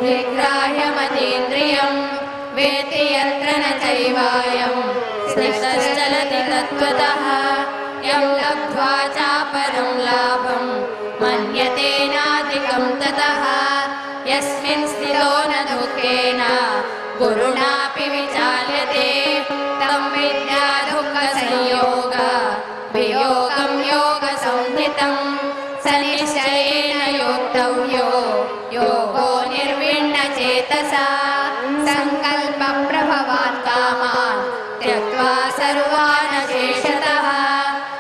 बुद्धिग्राह्यमतीन्द्रियं वेत्ति यत्र न चैवायं स्थितश्चलति तत्त्वतः यं लब्ध्वा चापरं लाभं मन्यते नाधिकं ततः यस्मिन् स्थितो न दुःखेन गुरुणापि विचाल्यते तं विद्या दुःखसंयोग वियोगं योगसंहितं स निश्चयेन योक्तव्यो योगो निर्विण्णचेतसा सङ्कल्पप्रभवान् कामान् त्यक्त्वा सर्वान् शेषतः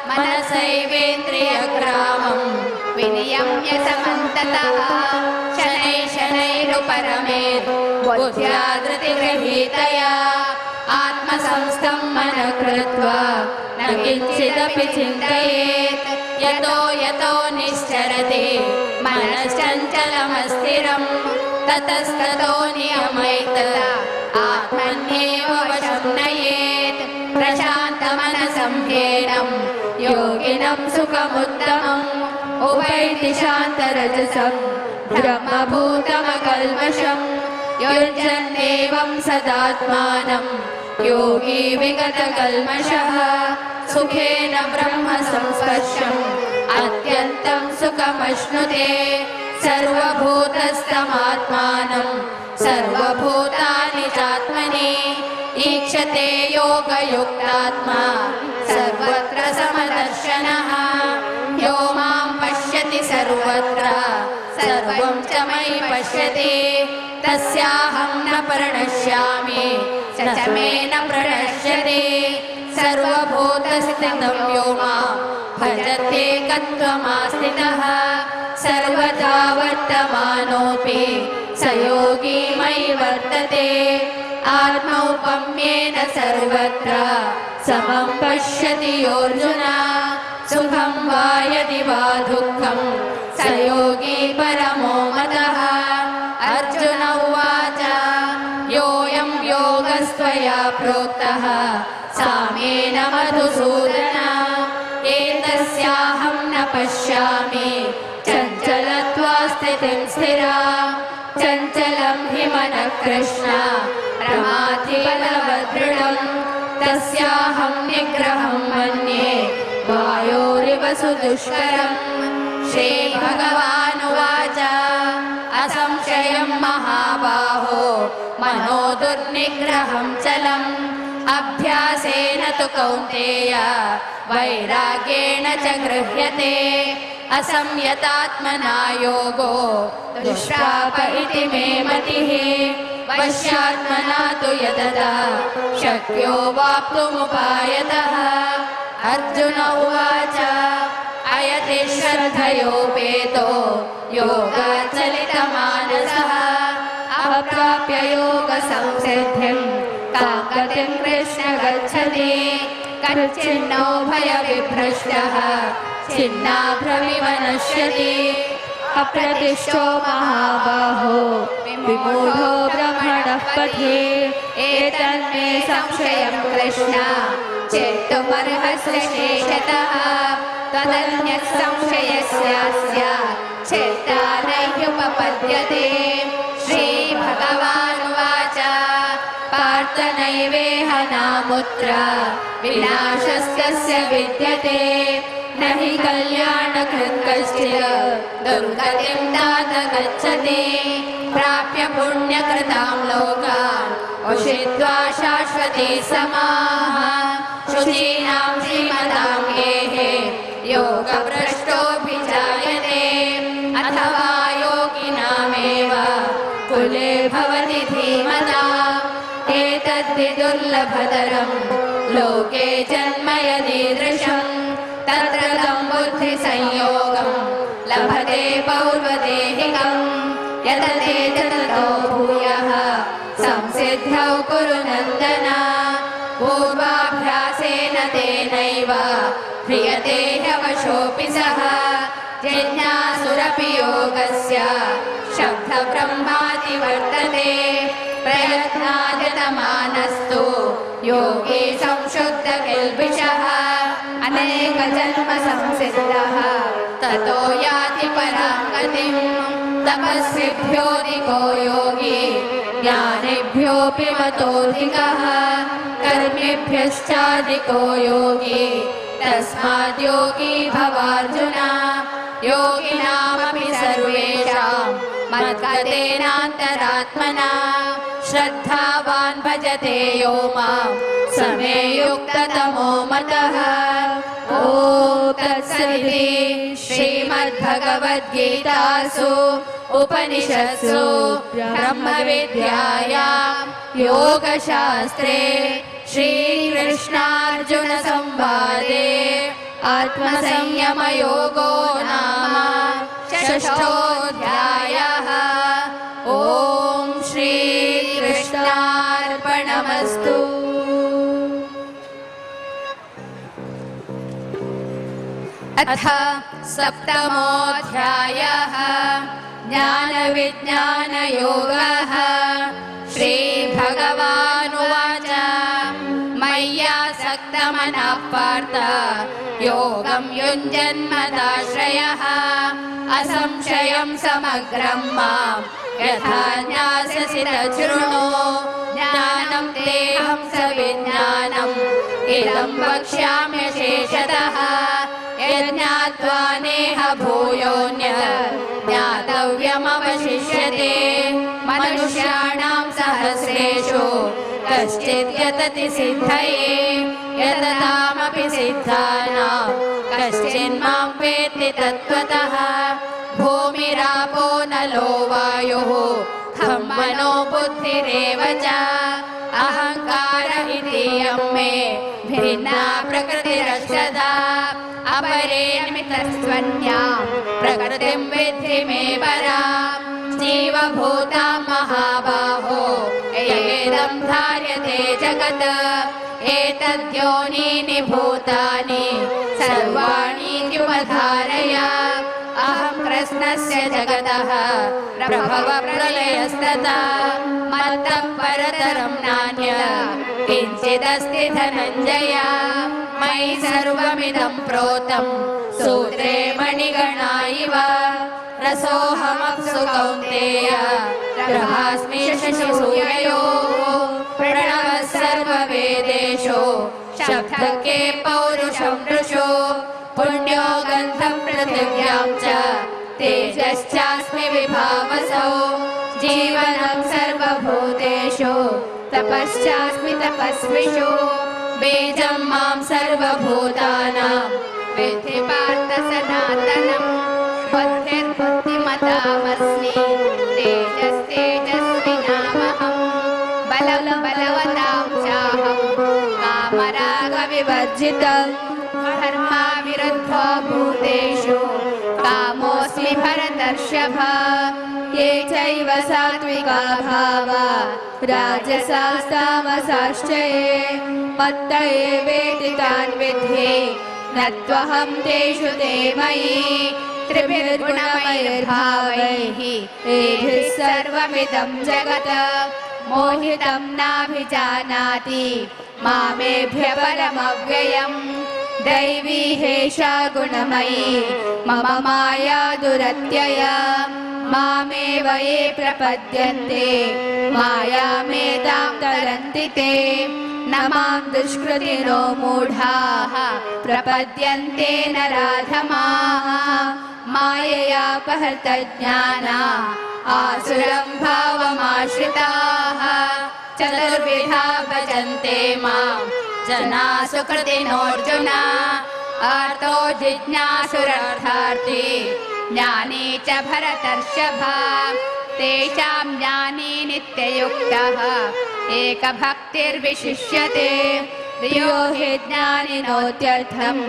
मनसैवेन्द्रियग्रामं विनियम्य समन्ततः शनैः शनैरुपरमेत् बुद्ध्या धृतिगृहीतया आत्मसंस्थं मनः कृत्वा न किञ्चिदपि चिन्तयेत् यतो यतो निश्चरति मनश्चञ्चलमस्थिरं ततस्ततो नियमैतदा आत्मन्येव वशं नयेत् प्रशान्तमनसं ह्येनं योगिनं सुखमुत्तमम् उपैति शान्तरजसं ब्रह्मभूतमकल्मषम् युञ्जन्नेवं सदात्मानं योगी विगतकल्मषः सुखेन ब्रह्म संस्पर्शम् अत्यन्तं सुखमश्नुते सर्वभूतस्थमात्मानं सर्वभूतानि चात्मनि ईक्षते योगयुक्तात्मा सर्वत्र समदर्शनः यो मां पश्यति सर्वत्र सर्वं च मयि पश्यति तस्याहं न प्रणश्यामि स च मे न प्रणश्यति सर्वभूतस्थितं यो मां भजत्येकत्वमास्थितः सर्वदा वर्तमानोऽपि स योगी मयि वर्तते आत्मौपम्येन सर्वत्र समं पश्यति योऽर्जुन सुखं वा यदि वा दुःखं स योगी परमो मतः अर्जुन उवाच योऽयं योगस्त्वया प्रोक्तः सामेन मधुसूदन एतस्याहं न पश्यामि चञ्चलत्वा स्थितिं स्थिरा चञ्चलं हि मनः कृष्ण प्रमाथि बलवदृढं तस्याहं निग्रहं मन्ये वायोरिव सुदुष्करम् श्रीभगवानुवाच असंशयं महाबाहो मनो दुर्निग्रहं चलम् अभ्यासेन तु कौन्तेय वैराग्येण च गृह्यते असंयतात्मना योगो दुष्प्राप इति मे मतिः वश्यात्मना तु यतता शक्यो वाप्तुमुपायतः अर्जुन उवाच अयति श्रद्धयोपेतो योगाचलितमानसः अप्राप्य योगसंसिद्धिं कां गतिं कृष्ण गच्छति कच्चिन्नो भयविभ्रष्टः छिन्नाभ्रमिव नश्यति अप्रतिष्ठो महाबाहो विमूढो ब्रह्मणः पथि एतन्मे संशयं कृष्ण चेत्तुमर्हसि शेषतः तदन्यः संशयस्यास्य चेत्ता नैयुपपद्यते श्रीभगवानुवाच पार्थ नैवेह नामुत्र विनाशस्तस्य विद्यते न हि कल्याणकृत् कश्चित् दुर्गतिं तात गच्छति प्राप्य पुण्यकृतां लोकान् उषित्वा शाश्वती समाः शुचीनां श्रीमतां गेहे योगभ्रष्टोऽभिजायते अथवा योगिनामेव कुले भवति धीमताम् एतद्धि दुर्लभतरं लोके जन्म यदीदृशम् तत्र तं बुद्धिसंयोगं लभते पौर्वदेहिकम् यतते च ततो भूयः संसिद्धौ कुरु नन्दन पूर्वाभ्यासेन तेनैव ह्रियते ह्यवशोऽपि सः जिज्ञासुरपि योगस्य शब्दब्रह्माति वर्तते प्रयत्नायतमानस्तु योगी संशुद्धकिल्बिषः अनेकजन्म संसिद्धः ततो याति परां गतिम् तपस्विभ्योऽधिको योगी ज्ञानिभ्योऽपि मतोऽधिकः कर्मिभ्यश्चाधिको योगी तस्माद् योगी भवार्जुन योगिनामपि सर्वेषां मद्गतेनान्तरात्मना श्रद्धावान् भजते यो मां समे युक्ततमो मतः। ॐ तत्सदिति श्रीमद्भगवद्गीतासु उपनिषत्सु ब्रह्मविद्यायां योगशास्त्रे श्रीकृष्णार्जुनसंवादे आत्मसंयमयोगो नाम षष्ठोऽध्यायः। ॐ श्रीकृष्णार्पणमस्तु। अथ सप्तमोऽध्यायः ज्ञानविज्ञानयोगः। श्रीभगवानुवाच मय्यासक्तमनः पार्थ योगं युञ्जन्मदाश्रयः असंशयं समग्रं मां यथा ज्ञास्यसि तच्छृणु। ज्ञानं तेऽहं सविज्ञानम् इदं वक्ष्याम्यशेषतः यज्ञात्वा नेह भूयोऽन्यत् ज्ञातव्यमवशिष्यते। मनुष्याणां सहस्रेषु कश्चित् यतति सिद्धये यततामपि सिद्धानां कश्चिन्मां वेत्ति तत्त्वतः। भूमिरापो नलो वायुः खं मनो बुद्धिरेव च अहङ्कार इतीयं मे भिन्ना प्रकृतिरष्टधा। अपरेऽन्वितस्त्वन्यां प्रकृतिं विद्धि मे पराम्। जीवभूतां महाबाहो येदं धार्यते जगत् एतद्योनीनि भूतानि सर्वाणीत्युपधारय। अहं कृष्णस्य जगतः प्रभवप्रलयस्तथा मत्तः परतरं नान्यत् किञ्चिदस्ति धनञ्जय। मयि सर्वमिदं प्रोतं सूत्रे मणिगणा इव रसोऽहमप्सु कौन्तेय प्रभास्मि शशिसूर्ययोः। प्रणवः सर्ववेदेषु शब्दके पौरुषं नृषु पुण्यो गन्धं पृथिव्यां च तेजश्चास्मि विभावसौ। जीवनं सर्वभूतेषु तपश्चास्मि तपस्विषु। बीजं मां सर्वभूतानां विद्धि पार्थ सनातनम्। बुद्धिर्बुद्धिमतामस्मि तेजस्तेजस्विनामहम्। बलं बलवतां चाहं कामरागविवर्जितम्। धर्मा विरुद्धो भूतेषु कामोऽस्मि भरतर्षभ। ये चैव सात्विका भावा राजसास्तामसाश्च ये मत्त एवेति तान् विद्धि न त्वहं तेषु ते मयि। त्रिभिर्गुणमयैर्भावैः एभिः सर्वमिदं जगत् मोहितं नाभिजानाति मामेभ्य परमव्ययम्। दैवी हेषा गुणमयी मम माया दुरत्यया। मामेव ये प्रपद्यन्ते मायामेतां तरन्ति ते। न मां दुष्कृतिनो मूढाः प्रपद्यन्ते नराधमाः। माययापहृतज्ञाना आसुरं भावमाश्रिताः। चतुर्विधा भजन्ते मां जना सुकृतिनोऽर्जुन। आर्तो जिज्ञासुरर्थार्थी ज्ञानी च भरतर्षभ। तेषां ज्ञानी नित्ययुक्तः एकभक्तिर्विशिष्यते। यो हि ज्ञानिनोत्यर्थम्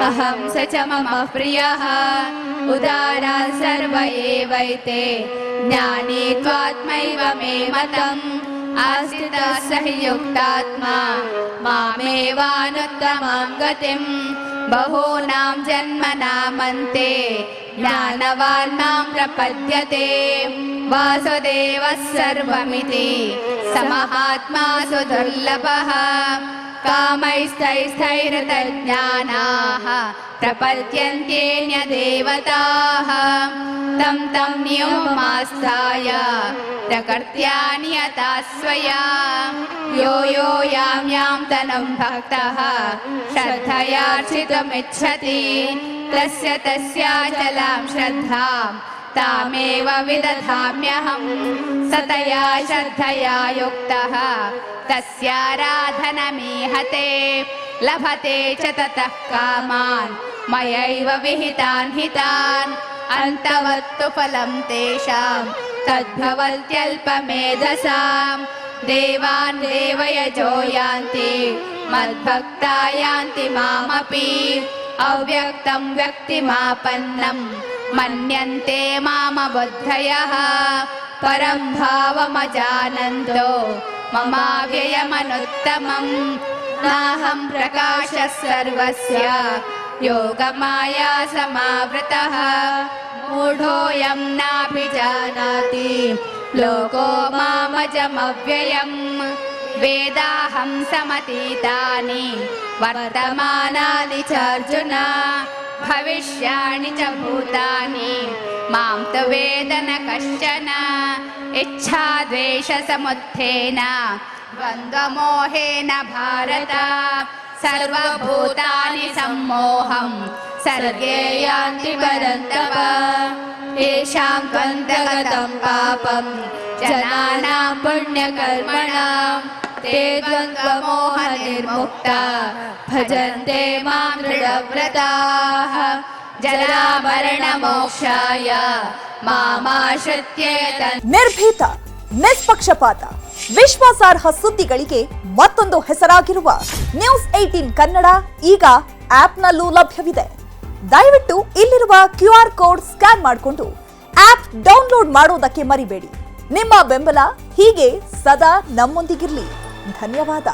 अहं स च मम प्रियः। उदारा सर्व एवैते ज्ञानी त्वात्मैव मे मतम्। आस्थितः स हि युक्तात्मा मामेवानुत्तमां गतिम्। बहूनां जन्मनामन्ते ज्ञानवान् मां प्रपद्यते। वासुदेवः सर्वमिति स महात्मा सुदुर्लभः। कामैस्तैस्थैरतज्ञानाः प्रपद्यन्तेऽन्यदेवताः तं तं नियममास्ताय प्रकृत्या नियता स्वया यो यो यां यां तनुं भक्तः श्रद्धयार्चितुमिच्छति तस्य तस्याचलां श्रद्धां तामेव विदधाम्यहम् सतया श्रद्धया युक्तः तस्याराधनमीहते लभते च ततः कामान् मयैव विहितान् हितान् अन्तवत्तु फलं तेषां तद्भवत्यल्पमेधसां देवान् देवयजो यान्ति मद्भक्ता यान्ति मामपि अव्यक्तं व्यक्तिमापन्नं मन्यन्ते मामबुद्धयः परं भावमजानन्तो ममाव्ययमनुत्तमं नाहं प्रकाशः सर्वस्य योगमाया समावृतः मूढोऽयं नाभिजानाति लोको मामजमव्ययम् वेदाहं समतीतानि वर्तमानानि च अर्जुन भविष्याणि च भूतानि मां तु वेद न कश्चन इच्छाद्वेषसमुत्थेन द्वन्द्वमोहेन भारत सर्वभूतानि सम्मोहं सर्गे यान्ति परन्तप येषां त्वन्तगतं पापं जनानां पुण्यकर्मणां ते द्वन्द्वमोहनिर्मुक्ता भजन्ते मां दृढव्रताः जरामरणमोक्षाय मामाश्रित्य ನಿರ್ಭೀತ, ನಿಷ್ಪಕ್ಷಪಾತ, ವಿಶ್ವಾಸಾರ್ಹ ಸುದ್ದಿಗಳಿಗೆ ಮತ್ತೊಂದು ಹೆಸರಾಗಿರುವ ನ್ಯೂಸ್ 18 ಕನ್ನಡ ಈಗ ಆಪ್ನಲ್ಲೂ ಲಭ್ಯವಿದೆ. ದಯವಿಟ್ಟು ಇಲ್ಲಿರುವ QR ಕೋಡ್ ಸ್ಕ್ಯಾನ್ ಮಾಡಿಕೊಂಡು ಆಪ್ ಡೌನ್ಲೋಡ್ ಮಾಡೋದಕ್ಕೆ ಮರಿಬೇಡಿ. ನಿಮ್ಮ ಬೆಂಬಲ ಹೀಗೆ ಸದಾ ನಮ್ಮೊಂದಿಗಿರಲಿ. ಧನ್ಯವಾದ.